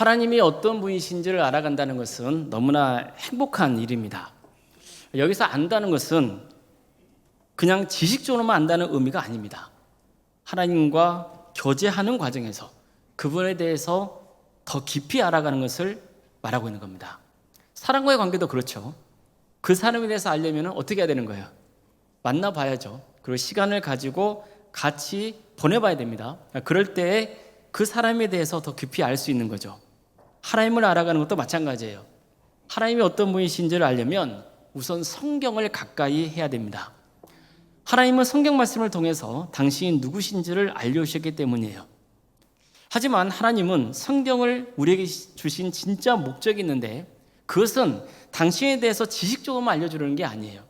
하나님이 어떤 분이신지를 알아간다는 것은 너무나 행복한 일입니다. 여기서 안다는 것은 그냥 지식적으로만 안다는 의미가 아닙니다. 하나님과 교제하는 과정에서 그분에 대해서 더 깊이 알아가는 것을 말하고 있는 겁니다. 사람과의 관계도 그렇죠. 그 사람에 대해서 알려면 어떻게 해야 되는 거예요? 만나봐야죠. 그리고 시간을 가지고 같이 보내봐야 됩니다. 그럴 때에 그 사람에 대해서 더 깊이 알 수 있는 거죠. 하나님을 알아가는 것도 마찬가지예요. 하나님이 어떤 분이신지를 알려면 우선 성경을 가까이 해야 됩니다. 하나님은 성경 말씀을 통해서 당신이 누구신지를 알려주셨기 때문이에요. 하지만 하나님은 성경을 우리에게 주신 진짜 목적이 있는데 그것은 당신에 대해서 지식적으로만 알려주려는 게 아니에요.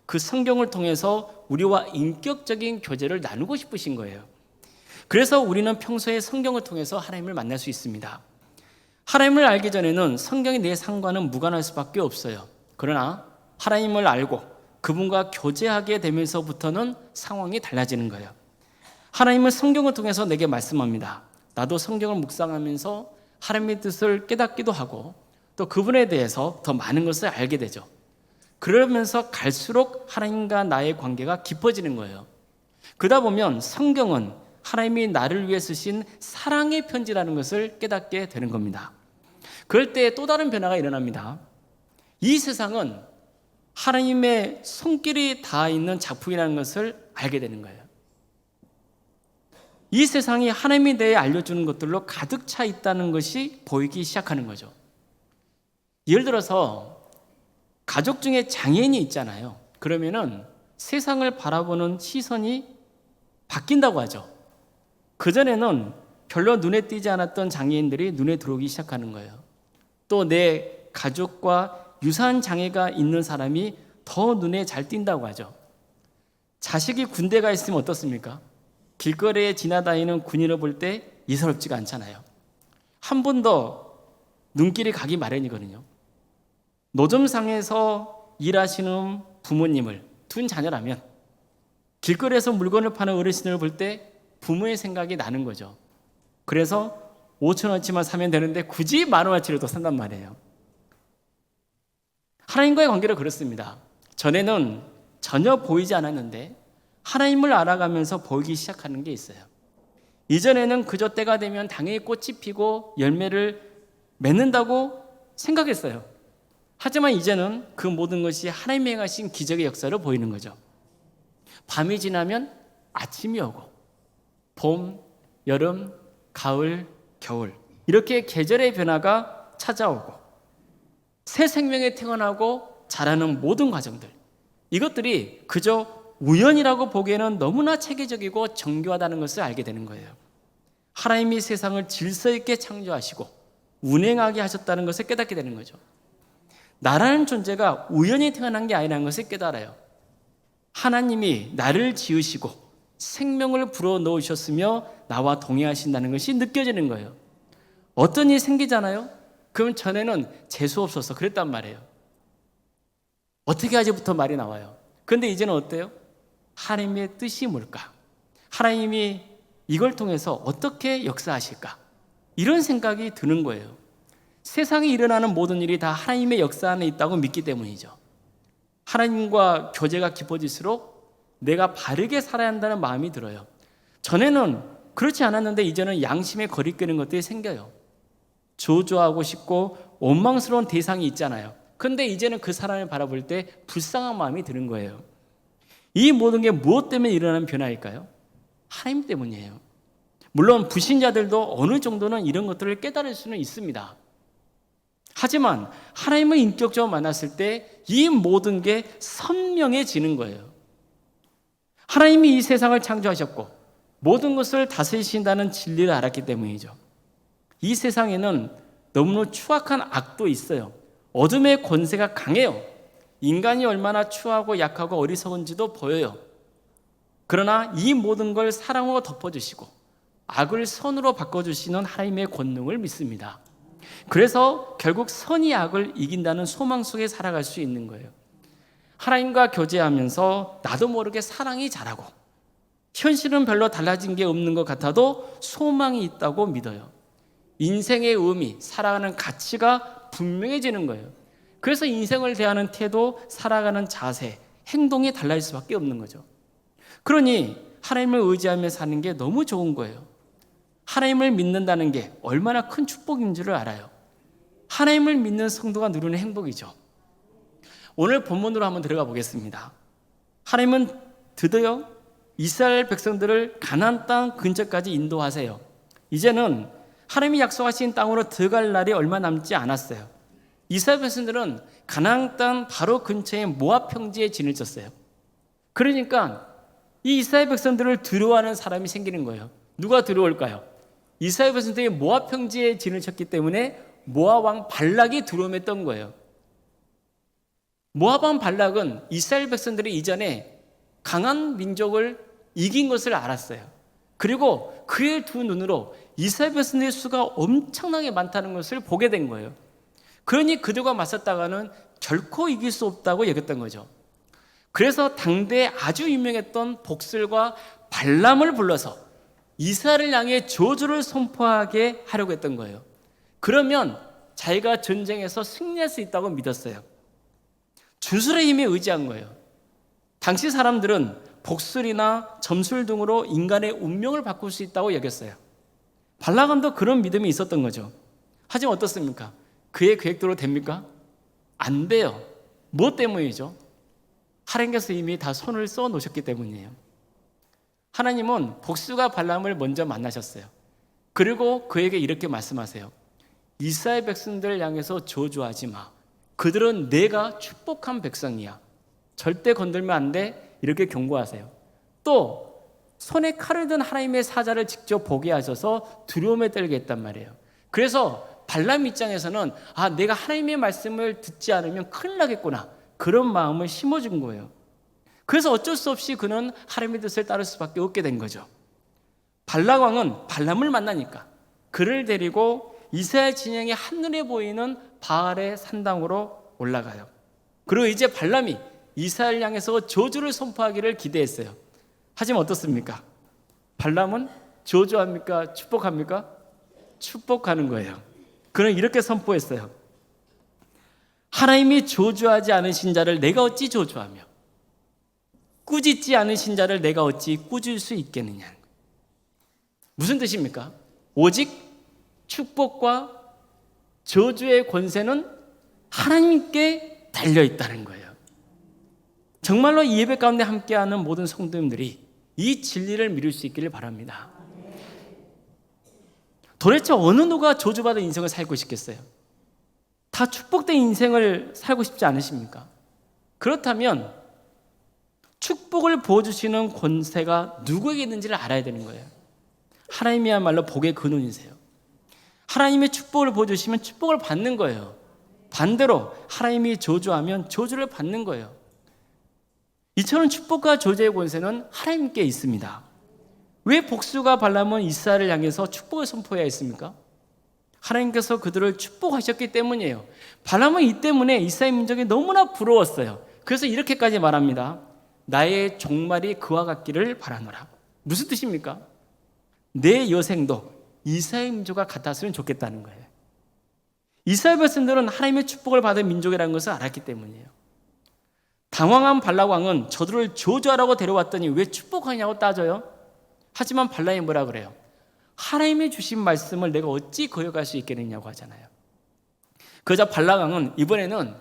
그 성경을 통해서 우리와 인격적인 교제를 나누고 싶으신 거예요. 그래서 우리는 평소에 성경을 통해서 하나님을 만날 수 있습니다. 하나님을 알기 전에는 성경이 내 상과는 무관할 수밖에 없어요. 그러나 하나님을 알고 그분과 교제하게 되면서부터는 상황이 달라지는 거예요. 하나님은 성경을 통해서 내게 말씀합니다. 나도 성경을 묵상하면서 하나님의 뜻을 깨닫기도 하고 또 그분에 대해서 더 많은 것을 알게 되죠. 그러면서 갈수록 하나님과 나의 관계가 깊어지는 거예요. 그러다 보면 성경은 하나님이 나를 위해 쓰신 사랑의 편지라는 것을 깨닫게 되는 겁니다. 그럴 때 또 다른 변화가 일어납니다. 이 세상은 하나님의 손길이 닿아 있는 작품이라는 것을 알게 되는 거예요. 이 세상이 하나님에 대해 알려주는 것들로 가득 차 있다는 것이 보이기 시작하는 거죠. 예를 들어서 가족 중에 장애인이 있잖아요. 그러면은 세상을 바라보는 시선이 바뀐다고 하죠. 그전에는 별로 눈에 띄지 않았던 장애인들이 눈에 들어오기 시작하는 거예요. 또 내 가족과 유사한 장애가 있는 사람이 더 눈에 잘 띈다고 하죠. 자식이 군대가 있으면 어떻습니까? 길거리에 지나다니는 군인을 볼 때 예사롭지가 않잖아요. 한 번 더 눈길이 가기 마련이거든요. 노점상에서 일하시는 부모님을 둔 자녀라면 길거리에서 물건을 파는 어르신을 볼 때 부모의 생각이 나는 거죠. 그래서 5,000원치만 사면 되는데 굳이 10,000원어치를 산단 말이에요. 하나님과의 관계도 그렇습니다. 전에는 전혀 보이지 않았는데 하나님을 알아가면서 보이기 시작하는 게 있어요. 이전에는 그저 때가 되면 당연히 꽃이 피고 열매를 맺는다고 생각했어요. 하지만 이제는 그 모든 것이 하나님이 행하신 기적의 역사를 보이는 거죠. 밤이 지나면 아침이 오고 봄, 여름, 가을, 겨울 이렇게 계절의 변화가 찾아오고 새 생명에 태어나고 자라는 모든 과정들 이것들이 그저 우연이라고 보기에는 너무나 체계적이고 정교하다는 것을 알게 되는 거예요. 하나님이 세상을 질서 있게 창조하시고 운행하게 하셨다는 것을 깨닫게 되는 거죠. 나라는 존재가 우연히 태어난 게 아니라는 것을 깨달아요. 하나님이 나를 지으시고 생명을 불어넣으셨으며 나와 동행하신다는 것이 느껴지는 거예요. 어떤 일이 생기잖아요? 그럼 전에는 재수없어서 그랬단 말이에요. 어떻게 하지부터 말이 나와요. 그런데 이제는 어때요? 하나님의 뜻이 뭘까? 하나님이 이걸 통해서 어떻게 역사하실까? 이런 생각이 드는 거예요. 세상에 일어나는 모든 일이 다 하나님의 역사 안에 있다고 믿기 때문이죠. 하나님과 교제가 깊어질수록 내가 바르게 살아야 한다는 마음이 들어요. 전에는 그렇지 않았는데 이제는 양심에 거리끼는 것들이 생겨요. 저주하고 싶고 원망스러운 대상이 있잖아요. 그런데 이제는 그 사람을 바라볼 때 불쌍한 마음이 드는 거예요. 이 모든 게 무엇 때문에 일어나는 변화일까요? 하나님 때문이에요. 물론 불신자들도 어느 정도는 이런 것들을 깨달을 수는 있습니다. 하지만 하나님을 인격적으로 만났을 때 이 모든 게 선명해지는 거예요. 하나님이 이 세상을 창조하셨고 모든 것을 다스리신다는 진리를 알았기 때문이죠. 이 세상에는 너무나 추악한 악도 있어요. 어둠의 권세가 강해요. 인간이 얼마나 추하고 약하고 어리석은지도 보여요. 그러나 이 모든 걸 사랑으로 덮어주시고 악을 선으로 바꿔주시는 하나님의 권능을 믿습니다. 그래서 결국 선이 악을 이긴다는 소망 속에 살아갈 수 있는 거예요. 하나님과 교제하면서 나도 모르게 사랑이 자라고 현실은 별로 달라진 게 없는 것 같아도 소망이 있다고 믿어요. 인생의 의미, 살아가는 가치가 분명해지는 거예요. 그래서 인생을 대하는 태도, 살아가는 자세, 행동이 달라질 수밖에 없는 거죠. 그러니 하나님을 의지하며 사는 게 너무 좋은 거예요. 하나님을 믿는다는 게 얼마나 큰 축복인 줄을 알아요. 하나님을 믿는 성도가 누리는 행복이죠. 오늘 본문으로 한번 들어가 보겠습니다. 하나님은 드디어 이스라엘 백성들을 가나안 땅 근처까지 인도하세요. 이제는 하나님이 약속하신 땅으로 들어갈 날이 얼마 남지 않았어요. 이스라엘 백성들은 가나안 땅 바로 근처에 모압 평지에 진을 쳤어요. 그러니까 이 이스라엘 백성들을 두려워하는 사람이 생기는 거예요. 누가 두려울까요? 이스라엘 백성들이 모압 평지에 진을 쳤기 때문에 모압 왕 발락이 두려움했던 거예요. 모압 왕 발락은 이스라엘 백성들이 이전에 강한 민족을 이긴 것을 알았어요. 그리고 그의 두 눈으로 이스라엘 백성들의 수가 엄청나게 많다는 것을 보게 된 거예요. 그러니 그들과 맞섰다가는 결코 이길 수 없다고 여겼던 거죠. 그래서 당대에 아주 유명했던 복술과 발람을 불러서 이스라엘을 향해 저주를 선포하게 하려고 했던 거예요. 그러면 자기가 전쟁에서 승리할 수 있다고 믿었어요. 주술의 힘에 의지한 거예요. 당시 사람들은 복술이나 점술 등으로 인간의 운명을 바꿀 수 있다고 여겼어요. 발람도 그런 믿음이 있었던 거죠. 하지만 어떻습니까? 그의 계획대로 됩니까? 안 돼요. 무엇 때문이죠? 하나님께서 이미 다 손을 써 놓으셨기 때문이에요. 하나님은 복수가 발람을 먼저 만나셨어요. 그리고 그에게 이렇게 말씀하세요. 이스라엘 백성들을 향해서 저주하지 마. 그들은 내가 축복한 백성이야. 절대 건들면 안 돼. 이렇게 경고하세요. 또 손에 칼을 든 하나님의 사자를 직접 보게 하셔서 두려움에 떨게 했단 말이에요. 그래서 발람 입장에서는 내가 하나님의 말씀을 듣지 않으면 큰일 나겠구나. 그런 마음을 심어준 거예요. 그래서 어쩔 수 없이 그는 하나님의 뜻을 따를 수밖에 없게 된 거죠. 발락 왕은 발람을 만나니까 그를 데리고 이스라엘 진영이 한눈에 보이는 바알의 산당으로 올라가요. 그리고 이제 발람이 이스라엘 향해서 저주를 선포하기를 기대했어요. 하지만 어떻습니까? 발람은 저주합니까? 축복합니까? 축복하는 거예요. 그는 이렇게 선포했어요. 하나님이 저주하지 않으신 자를 내가 어찌 저주하며 꾸짖지 않으신 자를 내가 어찌 꾸짖을 수 있겠느냐. 무슨 뜻입니까? 오직 축복과 저주의 권세는 하나님께 달려있다는 거예요. 정말로 이 예배 가운데 함께하는 모든 성도님들이 이 진리를 미룰 수 있기를 바랍니다. 도대체 어느 누가 저주받은 인생을 살고 싶겠어요? 다 축복된 인생을 살고 싶지 않으십니까? 그렇다면 축복을 부어주시는 권세가 누구에게 있는지를 알아야 되는 거예요. 하나님이야말로 복의 근원이세요. 하나님의 축복을 부어주시면 축복을 받는 거예요. 반대로 하나님이 저주하면 저주를 받는 거예요. 이처럼 축복과 저주의 권세는 하나님께 있습니다. 왜 복수가 발람은 이스라엘을 향해서 축복을 선포해야 했습니까? 하나님께서 그들을 축복하셨기 때문이에요. 발람은 이 때문에 이스라엘 민족이 너무나 부러웠어요. 그래서 이렇게까지 말합니다. 나의 종말이 그와 같기를 바라노라. 무슨 뜻입니까? 내 여생도 이스라엘 민족과 같았으면 좋겠다는 거예요. 이스라엘 백성들은 하나님의 축복을 받은 민족이라는 것을 알았기 때문이에요. 당황한 발락 왕은 저들을 저주하라고 데려왔더니 왜 축복하냐고 따져요. 하지만 발람이 뭐라 그래요? 하나님이 주신 말씀을 내가 어찌 거역할 수 있겠느냐고 하잖아요. 그러자 발락 왕은 이번에는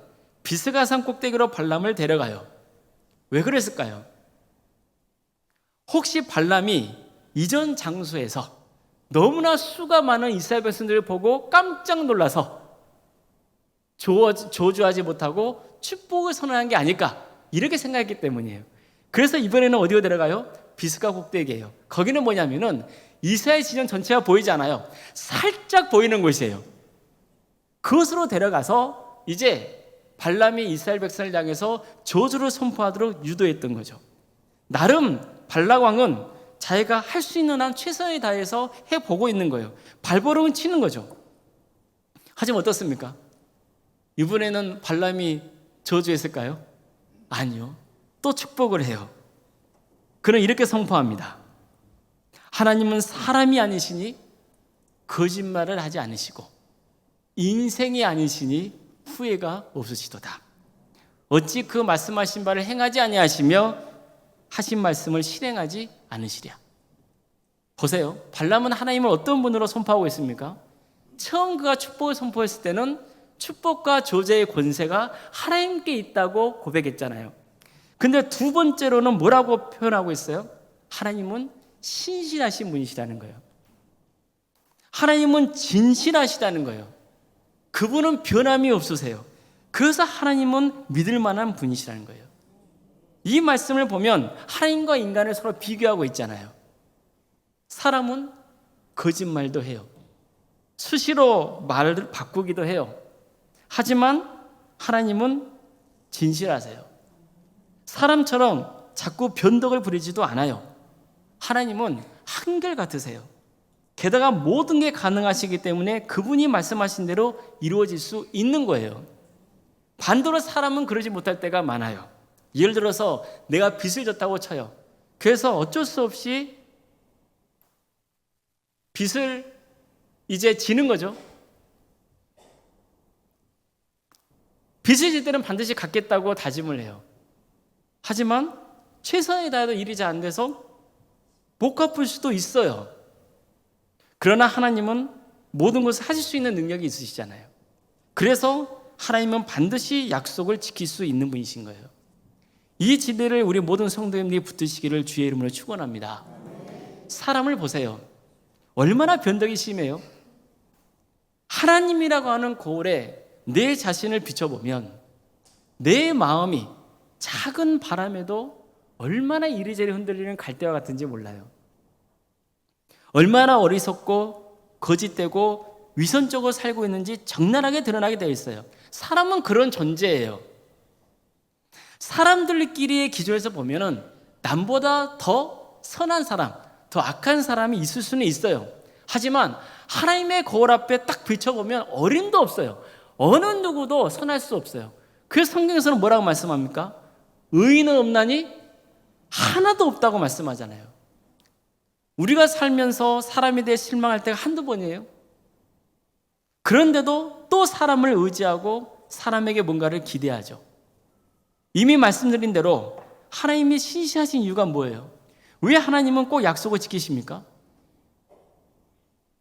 비스가산 꼭대기로 발람을 데려가요. 왜 그랬을까요? 혹시 발람이 이전 장소에서 너무나 수가 많은 이스라엘 백성들을 보고 깜짝 놀라서 저주하지 못하고 축복을 선언한 게 아닐까 이렇게 생각했기 때문이에요. 그래서 이번에는 어디로 데려가요? 비스가 꼭대기예요. 거기는 뭐냐면은 이스라엘 진영 전체가 보이지 않아요. 살짝 보이는 곳이에요. 그것으로 데려가서 이제 발람이 이스라엘 백성을 향해서 저주를 선포하도록 유도했던 거죠. 나름 발락 왕은 자기가 할 수 있는 한 최선을 다해서 해보고 있는 거예요. 발버둥을 치는 거죠. 하지만 어떻습니까? 이번에는 발람이 저주했을까요? 아니요. 또 축복을 해요. 그는 이렇게 선포합니다. 하나님은 사람이 아니시니 거짓말을 하지 않으시고 인생이 아니시니 후회가 없으시도다. 어찌 그 말씀하신 바를 행하지 아니하시며 하신 말씀을 실행하지 않으시랴. 보세요. 발람은 하나님을 어떤 분으로 선포하고 있습니까? 처음 그가 축복을 선포했을 때는 축복과 저주의 권세가 하나님께 있다고 고백했잖아요. 근데 두 번째로는 뭐라고 표현하고 있어요? 하나님은 신실하신 분이시라는 거예요. 하나님은 진실하시다는 거예요. 그분은 변함이 없으세요. 그래서 하나님은 믿을 만한 분이시라는 거예요. 이 말씀을 보면 하나님과 인간을 서로 비교하고 있잖아요. 사람은 거짓말도 해요. 수시로 말을 바꾸기도 해요. 하지만 하나님은 진실하세요. 사람처럼 자꾸 변덕을 부리지도 않아요. 하나님은 한결같으세요. 게다가 모든 게 가능하시기 때문에 그분이 말씀하신 대로 이루어질 수 있는 거예요. 반대로 사람은 그러지 못할 때가 많아요. 예를 들어서 내가 빚을 졌다고 쳐요. 그래서 어쩔 수 없이 빚을 이제 지는 거죠. 빚을 질 때는 반드시 갚겠다고 다짐을 해요. 하지만 최선을 다해도 일이 잘 안 돼서 못 갚을 수도 있어요. 그러나 하나님은 모든 것을 하실 수 있는 능력이 있으시잖아요. 그래서 하나님은 반드시 약속을 지킬 수 있는 분이신 거예요. 이 진리를 우리 모든 성도님들이 붙드시기를 주의 이름으로 축원합니다. 사람을 보세요. 얼마나 변덕이 심해요. 하나님이라고 하는 거울에 내 자신을 비춰보면 내 마음이 작은 바람에도 얼마나 이리저리 흔들리는 갈대와 같은지 몰라요. 얼마나 어리석고 거짓되고 위선적으로 살고 있는지 적나라하게 드러나게 되어 있어요. 사람은 그런 존재예요. 사람들끼리의 기준에서 보면은 남보다 더 선한 사람, 더 악한 사람이 있을 수는 있어요. 하지만 하나님의 거울 앞에 딱 비춰보면 어림도 없어요. 어느 누구도 선할 수 없어요. 그래서 성경에서는 뭐라고 말씀합니까? 의인은 없나니 하나도 없다고 말씀하잖아요. 우리가 살면서 사람에 대해 실망할 때가 한두 번이에요. 그런데도 또 사람을 의지하고 사람에게 뭔가를 기대하죠. 이미 말씀드린 대로 하나님이 신실하신 이유가 뭐예요? 왜 하나님은 꼭 약속을 지키십니까?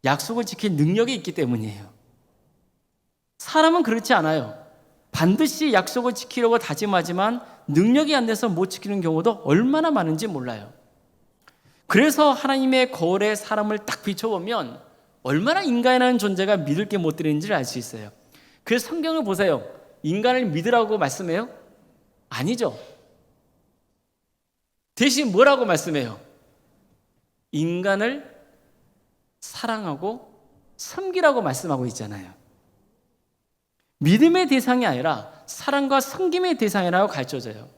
약속을 지킬 능력이 있기 때문이에요. 사람은 그렇지 않아요. 반드시 약속을 지키려고 다짐하지만 능력이 안 돼서 못 지키는 경우도 얼마나 많은지 몰라요. 그래서 하나님의 거울에 사람을 딱 비춰보면 얼마나 인간이라는 존재가 믿을 게 못 되는지를 알 수 있어요. 그래서 성경을 보세요. 인간을 믿으라고 말씀해요? 아니죠. 대신 뭐라고 말씀해요? 인간을 사랑하고 섬기라고 말씀하고 있잖아요. 믿음의 대상이 아니라 사랑과 섬김의 대상이라고 가르쳐져요.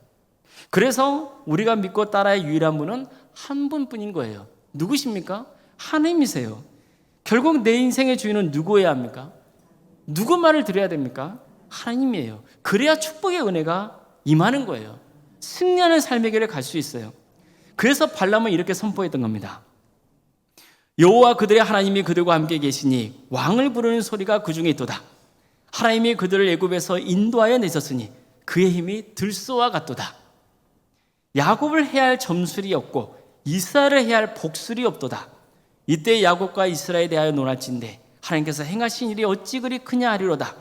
그래서 우리가 믿고 따라야 유일한 분은 한 분뿐인 거예요. 누구십니까? 하나님이세요. 결국 내 인생의 주인은 누구여야 합니까? 누구 말을 들어야 됩니까? 하나님이에요. 그래야 축복의 은혜가 임하는 거예요. 승리하는 삶의 길을 갈 수 있어요. 그래서 발람은 이렇게 선포했던 겁니다. 여호와 그들의 하나님이 그들과 함께 계시니 왕을 부르는 소리가 그 중에 있도다. 하나님이 그들을 애굽에서 인도하여 내셨으니 그의 힘이 들소와 같도다. 야곱을 해야 할 점술이 없고 이스라엘을 해야 할 복술이 없도다. 이때 야곱과 이스라엘에 대하여 논할진대 하나님께서 행하신 일이 어찌 그리 크냐 하리로다.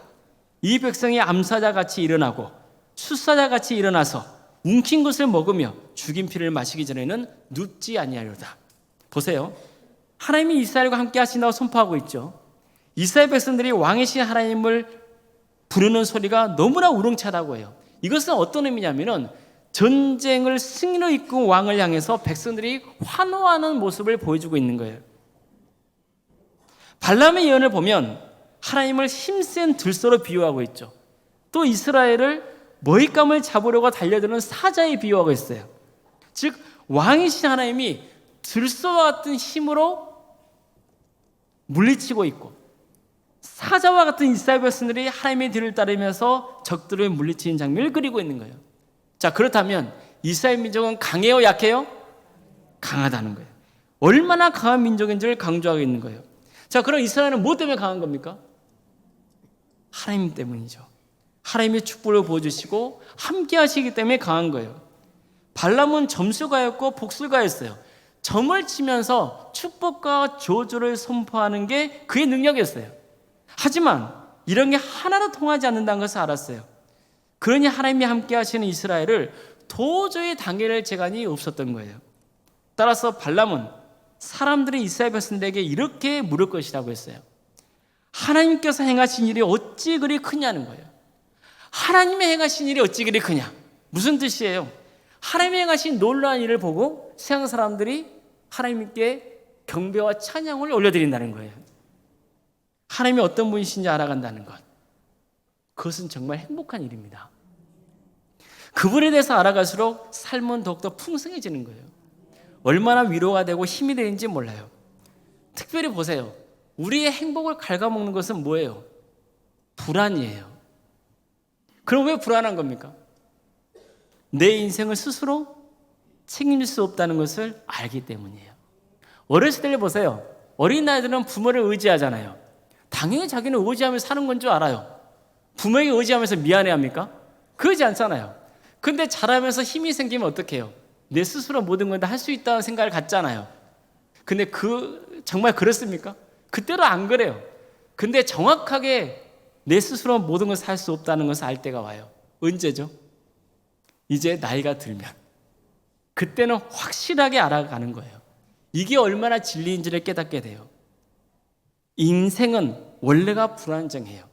이 백성이 암사자같이 일어나고 수사자같이 일어나서 움킨 것을 먹으며 죽인 피를 마시기 전에는 눕지 아니하리로다. 보세요. 하나님이 이스라엘과 함께 하신다고 선포하고 있죠. 이스라엘 백성들이 왕이신 하나님을 부르는 소리가 너무나 우렁차다고 해요. 이것은 어떤 의미냐면은 전쟁을 승리로 이끈 왕을 향해서 백성들이 환호하는 모습을 보여주고 있는 거예요. 발람의 예언을 보면 하나님을 힘센 들소로 비유하고 있죠. 또 이스라엘을 먹잇감을 잡으려고 달려드는 사자에 비유하고 있어요. 즉 왕이신 하나님이 들소와 같은 힘으로 물리치고 있고 사자와 같은 이스라엘 백성들이 하나님의 뒤를 따르면서 적들을 물리치는 장면을 그리고 있는 거예요. 자, 그렇다면 이스라엘 민족은 강해요, 약해요? 강하다는 거예요. 얼마나 강한 민족인지를 강조하고 있는 거예요. 자, 그럼 이스라엘은 뭐 때문에 강한 겁니까? 하나님 때문이죠. 하나님의 축복을 보여주시고 함께 하시기 때문에 강한 거예요. 발람은 점수가였고 복술가였어요. 점을 치면서 축복과 저주를 선포하는 게 그의 능력이었어요. 하지만 이런 게 하나도 통하지 않는다는 것을 알았어요. 그러니 하나님이 함께 하시는 이스라엘을 도저히 당해낼 재간이 없었던 거예요. 따라서 발람은 사람들이 이스라엘 백성들에게 이렇게 물을 것이라고 했어요. 하나님께서 행하신 일이 어찌 그리 크냐는 거예요. 하나님의 행하신 일이 어찌 그리 크냐? 무슨 뜻이에요? 하나님의 행하신 놀라운 일을 보고 세상 사람들이 하나님께 경배와 찬양을 올려드린다는 거예요. 하나님이 어떤 분이신지 알아간다는 것, 그것은 정말 행복한 일입니다. 그분에 대해서 알아갈수록 삶은 더욱더 풍성해지는 거예요. 얼마나 위로가 되고 힘이 되는지 몰라요. 특별히 보세요. 우리의 행복을 갉아먹는 것은 뭐예요? 불안이에요. 그럼 왜 불안한 겁니까? 내 인생을 스스로 책임질 수 없다는 것을 알기 때문이에요. 어렸을 때 보세요. 어린 아이들은 부모를 의지하잖아요. 당연히 자기는 의지하며 사는 건 줄 알아요. 부모에게 의지하면서 미안해합니까? 그러지 않잖아요. 근데 자라면서 힘이 생기면 어떻게 해요? 내 스스로 모든 걸 다 할 수 있다는 생각을 갖잖아요. 근데 정말 그렇습니까? 그때로 안 그래요. 근데 정확하게 내 스스로 모든 것을 할 수 없다는 것을 알 때가 와요. 언제죠? 이제 나이가 들면. 그때는 확실하게 알아가는 거예요. 이게 얼마나 진리인지를 깨닫게 돼요. 인생은 원래가 불안정해요.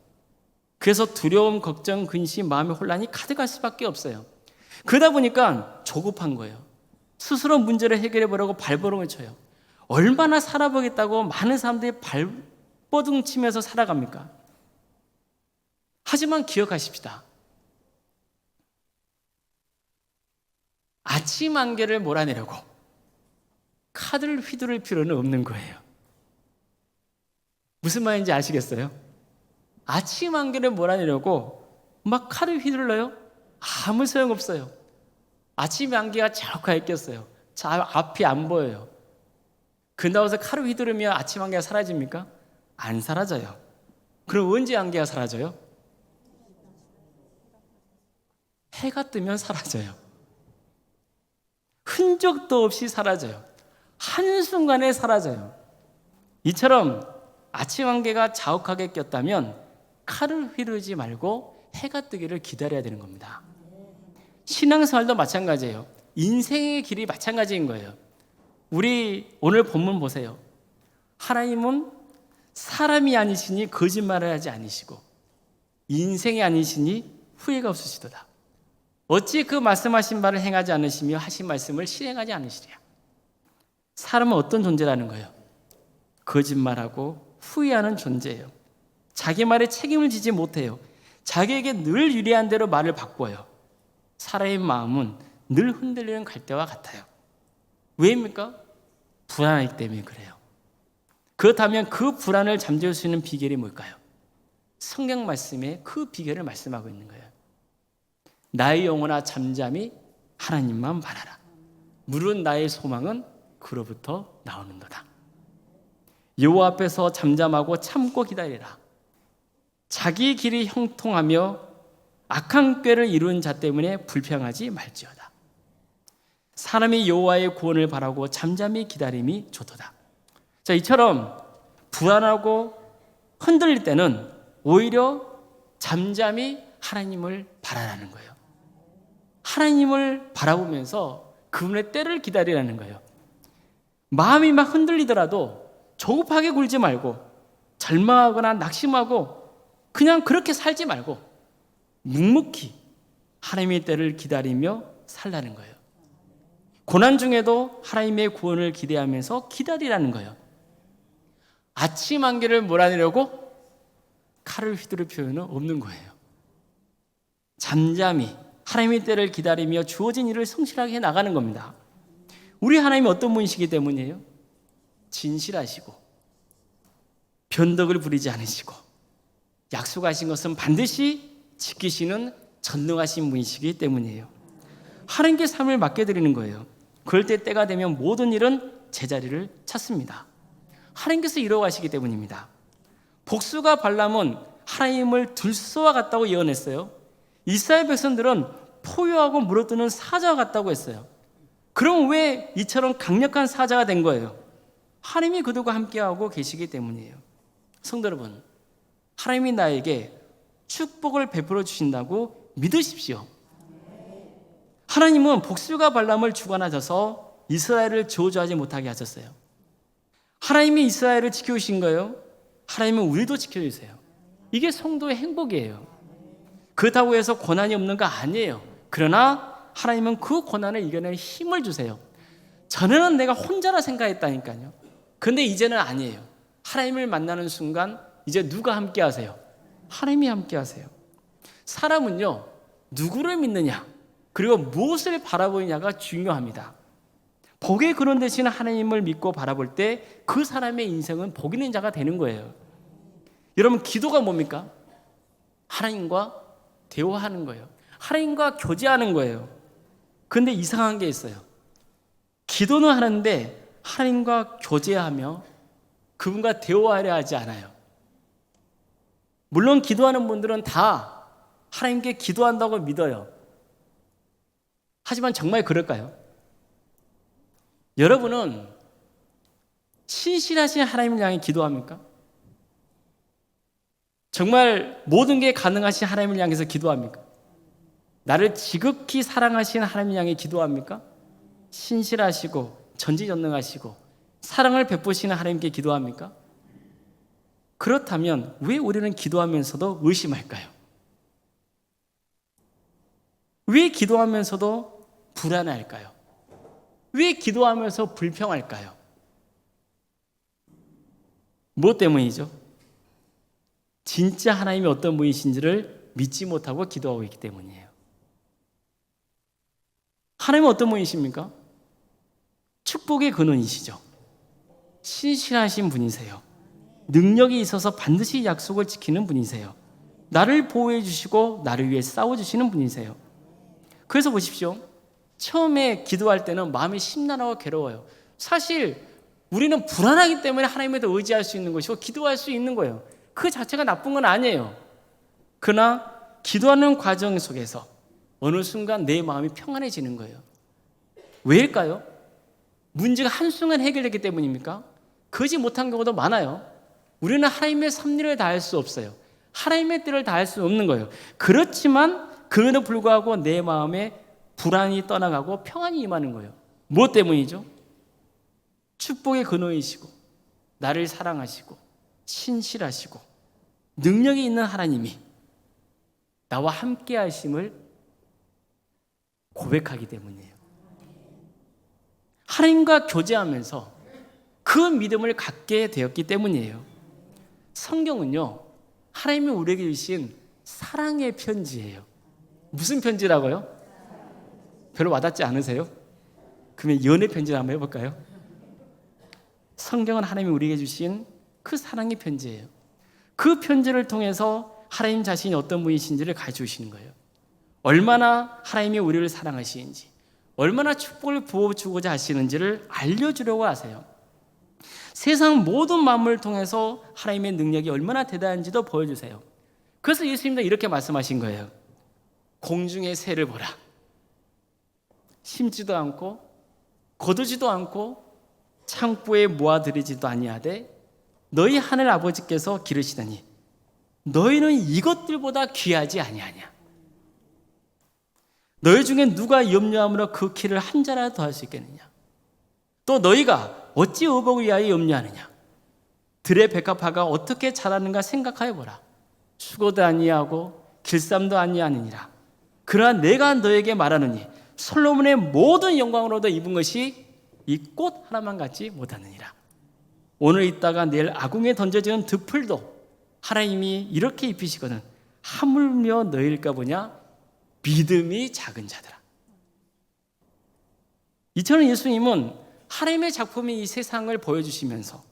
그래서 두려움, 걱정, 근심, 마음의 혼란이 가득할 수밖에 없어요. 그러다 보니까 조급한 거예요. 스스로 문제를 해결해 보려고 발버둥을 쳐요. 얼마나 살아보겠다고 많은 사람들이 발버둥 치면서 살아갑니까? 하지만 기억하십시다. 아침 안개를 몰아내려고 카드를 휘두를 필요는 없는 거예요. 무슨 말인지 아시겠어요? 아침 안개를 몰아내려고 막 카드 휘둘러요? 아무 소용없어요. 아침 안개가 자욱하게 꼈어요. 앞이 안 보여요. 근다고서 카드 휘두르면 아침 안개가 사라집니까? 안 사라져요. 그럼 언제 안개가 사라져요? 해가 뜨면 사라져요. 흔적도 없이 사라져요. 한순간에 사라져요. 이처럼 아침 안개가 자욱하게 꼈다면 칼을 휘두르지 말고 해가 뜨기를 기다려야 되는 겁니다. 신앙생활도 마찬가지예요. 인생의 길이 마찬가지인 거예요. 우리 오늘 본문 보세요. 하나님은 사람이 아니시니 거짓말을 하지 않으시고 인생이 아니시니 후회가 없으시도다. 어찌 그 말씀하신 바를 행하지 않으시며 하신 말씀을 실행하지 않으시랴. 사람은 어떤 존재라는 거예요? 거짓말하고 후회하는 존재예요. 자기 말에 책임을 지지 못해요. 자기에게 늘 유리한 대로 말을 바꿔요. 사람의 마음은 늘 흔들리는 갈대와 같아요. 왜입니까? 불안하기 때문에 그래요. 그렇다면 그 불안을 잠재울 수 있는 비결이 뭘까요? 성경 말씀에 그 비결을 말씀하고 있는 거예요. 나의 영혼아 잠잠히 하나님만 바라라. 물은 나의 소망은 그로부터 나오는도다. 여호와 앞에서 잠잠하고 참고 기다리라. 자기 길이 형통하며 악한 꾀를 이룬 자 때문에 불평하지 말지어다. 사람이 여호와의 구원을 바라고 잠잠히 기다림이 좋도다. 자, 이처럼 불안하고 흔들릴 때는 오히려 잠잠히 하나님을 바라라는 거예요. 하나님을 바라보면서 그분의 때를 기다리라는 거예요. 마음이 막 흔들리더라도 조급하게 굴지 말고 절망하거나 낙심하고 그냥 그렇게 살지 말고 묵묵히 하나님의 때를 기다리며 살라는 거예요. 고난 중에도 하나님의 구원을 기대하면서 기다리라는 거예요. 아침 안개를 몰아내려고 칼을 휘두를 필요는 없는 거예요. 잠잠히 하나님의 때를 기다리며 주어진 일을 성실하게 해나가는 겁니다. 우리 하나님이 어떤 분이시기 때문이에요? 진실하시고 변덕을 부리지 않으시고 약속하신 것은 반드시 지키시는 전능하신 분이시기 때문이에요. 하나님께 삶을 맡겨드리는 거예요. 그럴 때 때가 되면 모든 일은 제자리를 찾습니다. 하나님께서 이루어가시기 때문입니다. 복수가 발람은 하나님을 들소와 같다고 예언했어요. 이스라엘 백성들은 포효하고 물어뜯는 사자와 같다고 했어요. 그럼 왜 이처럼 강력한 사자가 된 거예요? 하나님이 그들과 함께하고 계시기 때문이에요. 성도 여러분, 하나님이 나에게 축복을 베풀어 주신다고 믿으십시오. 하나님은 복수가 발람을 주관하셔서 이스라엘을 저주하지 못하게 하셨어요. 하나님이 이스라엘을 지켜주신 거예요. 하나님은 우리도 지켜주세요. 이게 성도의 행복이에요. 그렇다고 해서 고난이 없는 거 아니에요. 그러나 하나님은 그 고난을 이겨낼 힘을 주세요. 전에는 내가 혼자라 생각했다니까요. 근데 이제는 아니에요. 하나님을 만나는 순간 이제 누가 함께 하세요? 하나님이 함께 하세요. 사람은요, 누구를 믿느냐 그리고 무엇을 바라보느냐가 중요합니다. 복의 근원 되시는 하나님을 믿고 바라볼 때 그 사람의 인생은 복 있는 자가 되는 거예요. 여러분, 기도가 뭡니까? 하나님과 대화하는 거예요. 하나님과 교제하는 거예요. 근데 이상한 게 있어요. 기도는 하는데 하나님과 교제하며 그분과 대화하려 하지 않아요. 물론 기도하는 분들은 다 하나님께 기도한다고 믿어요. 하지만 정말 그럴까요? 여러분은 신실하신 하나님을 향해 기도합니까? 정말 모든 게 가능하신 하나님을 향해서 기도합니까? 나를 지극히 사랑하시는 하나님을 향해 기도합니까? 신실하시고 전지전능하시고 사랑을 베푸시는 하나님께 기도합니까? 그렇다면 왜 우리는 기도하면서도 의심할까요? 왜 기도하면서도 불안할까요? 왜 기도하면서 불평할까요? 무엇 때문이죠? 진짜 하나님이 어떤 분이신지를 믿지 못하고 기도하고 있기 때문이에요. 하나님은 어떤 분이십니까? 축복의 근원이시죠. 신실하신 분이세요. 능력이 있어서 반드시 약속을 지키는 분이세요. 나를 보호해 주시고 나를 위해 싸워주시는 분이세요. 그래서 보십시오. 처음에 기도할 때는 마음이 심란하고 괴로워요. 사실 우리는 불안하기 때문에 하나님에 더 의지할 수 있는 것이고 기도할 수 있는 거예요. 그 자체가 나쁜 건 아니에요. 그러나 기도하는 과정 속에서 어느 순간 내 마음이 평안해지는 거예요. 왜일까요? 문제가 한순간 해결되기 때문입니까? 그러지 못한 경우도 많아요. 우리는 하나님의 섭리를 다할 수 없어요. 하나님의 뜻을 다할 수 없는 거예요. 그렇지만 그에도 불구하고 내 마음에 불안이 떠나가고 평안이 임하는 거예요. 무엇 때문이죠? 축복의 근원이시고 나를 사랑하시고 신실하시고 능력이 있는 하나님이 나와 함께 하심을 고백하기 때문이에요. 하나님과 교제하면서 그 믿음을 갖게 되었기 때문이에요. 성경은요, 하나님이 우리에게 주신 사랑의 편지예요. 무슨 편지라고요? 별로 와닿지 않으세요? 그러면 연애 편지를 한번 해볼까요? 성경은 하나님이 우리에게 주신 그 사랑의 편지예요. 그 편지를 통해서 하나님 자신이 어떤 분이신지를 가르쳐주시는 거예요. 얼마나 하나님이 우리를 사랑하시는지, 얼마나 축복을 부어주고자 하시는지를 알려주려고 하세요. 세상 모든 만물을 통해서 하나님의 능력이 얼마나 대단한지도 보여주세요. 그래서 예수님도 이렇게 말씀하신 거예요. 공중의 새를 보라. 심지도 않고 거두지도 않고 창고에 모아들이지도 아니하되 너희 하늘 아버지께서 기르시더니 너희는 이것들보다 귀하지 아니하냐. 너희 중에 누가 염려함으로 그 키를 한 자라도 더할 수 있겠느냐. 또 너희가 어찌 의복을 위하여 염려하느냐. 들의 백합화가 어떻게 자라는가 생각하여 보라. 수고도 아니하고 길쌈도 아니하느니라. 그러나 내가 너에게 말하노니 솔로몬의 모든 영광으로도 입은 것이 이 꽃 하나만 같지 못하느니라. 오늘 있다가 내일 아궁에 던져지는 들풀도 하나님이 이렇게 입히시거든 하물며 너희일까 보냐. 믿음이 작은 자들아. 이처럼 예수님은 하나님의 작품이 이 세상을 보여주시면서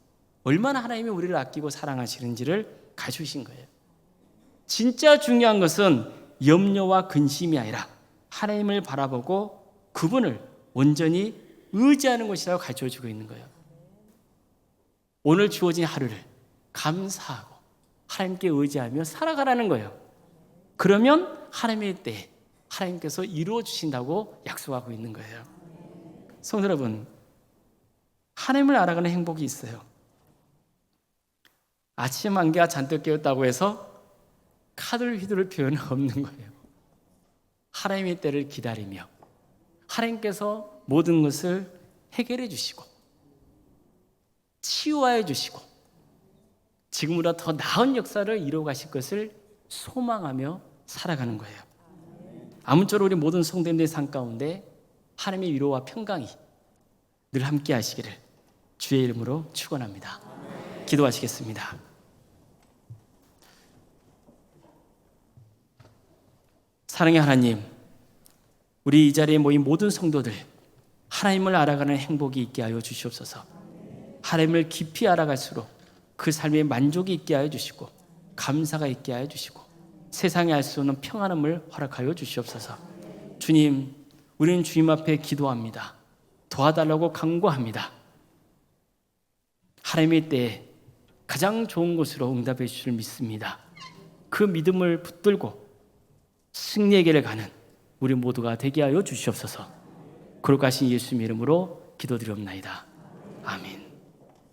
얼마나 하나님이 우리를 아끼고 사랑하시는지를 가르치신 거예요. 진짜 중요한 것은 염려와 근심이 아니라 하나님을 바라보고 그분을 온전히 의지하는 것이라고 가르쳐주고 있는 거예요. 오늘 주어진 하루를 감사하고 하나님께 의지하며 살아가라는 거예요. 그러면 하나님의 때에 하나님께서 이루어 주신다고 약속하고 있는 거예요. 성도 여러분, 하나님을 알아가는 행복이 있어요. 아침 안개가 잔뜩 깨었다고 해서 카드를 휘두를 필요는 없는 거예요. 하나님의 때를 기다리며 하나님께서 모든 것을 해결해 주시고 치유하여 주시고 지금보다 더 나은 역사를 이루어 가실 것을 소망하며 살아가는 거예요. 아무쪼록 우리 모든 성도님들의 삶 가운데 하나님의 위로와 평강이 늘 함께 하시기를 주의 이름으로 축원합니다. 기도하시겠습니다. 사랑의 하나님, 우리 이 자리에 모인 모든 성도들 하나님을 알아가는 행복이 있게 하여 주시옵소서. 하나님을 깊이 알아갈수록 그 삶에 만족이 있게 하여 주시고 감사가 있게 하여 주시고 세상에 알 수 없는 평안함을 허락하여 주시옵소서. 주님, 우리는 주님 앞에 기도합니다. 도와달라고 간구합니다. 하나님의 때에 가장 좋은 것으로 응답해 주실 줄 믿습니다. 그 믿음을 붙들고 승리의 길을 가는 우리 모두가 되게 하여 주시옵소서. 거룩하신 예수님 이름으로 기도드리옵나이다. 아멘.